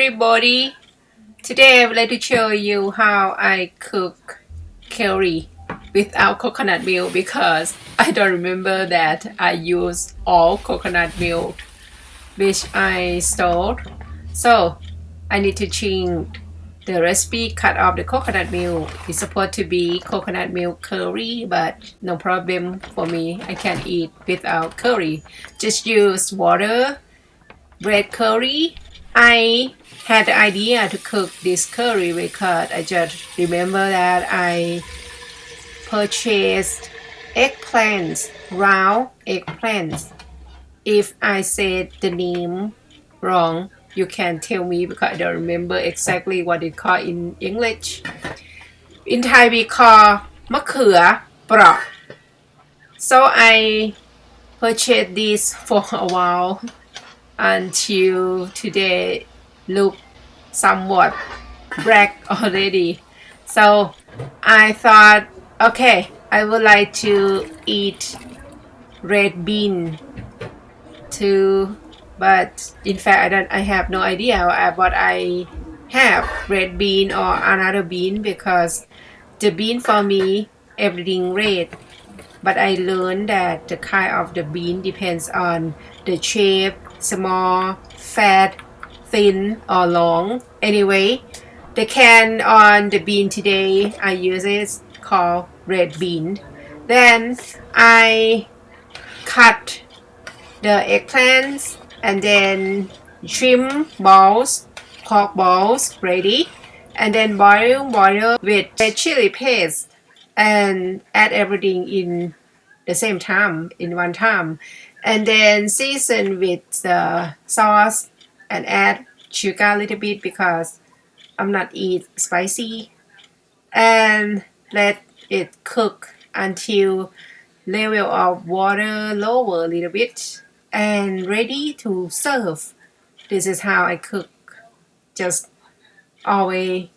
everybody! Today I would like to show you how I cook curry without coconut milk because I don't remember that I use all coconut milk which I stored. So I need to change the recipe, cut off the coconut milk. It's supposed to be coconut milk curry, but no problem for me. I can eat without curry. Just use water, red curry. I had the idea to cook this curry because I just remember that I purchased eggplants, round eggplants. If I said the name wrong, you can tell me because I don't remember exactly what it called in English. In Thai we call มะเขือเปราะ So I purchased this for a while until today look somewhat black already. So I thought, okay, I would like to eat red bean too, but in fact I have no idea what I have, red bean or another bean, because the bean for me everything red. But I learned that the kind of the bean depends on the shape, small, fat, thin or long. Anyway, the can on the bean today I use is called red bean. Then I cut the eggplants and then shrimp balls, pork balls ready, and then boil with red chili paste and add everything in the same time, in one time, and then season with the sauce and add sugar a little bit because I'm not eat spicy, and let it cook until level of water lower a little bit and ready to serve. This is how I cook. Just always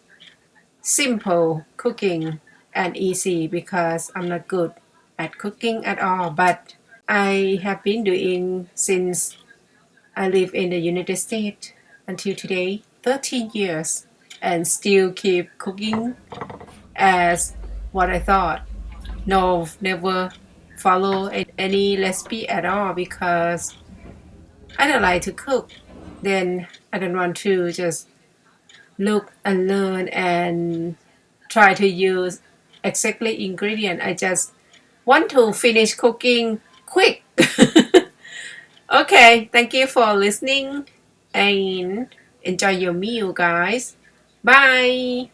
simple cooking and easy because I'm not good at cooking at all, but I have been doing since I live in the United States until today, 13 years, and still keep cooking as what I thought. No, never follow any recipe at all because I don't like to cook. Then I don't want to just look and learn and try to use exactly ingredient. I just want to finish cooking quick. Okay, thank you for listening and enjoy your meal, guys. Bye.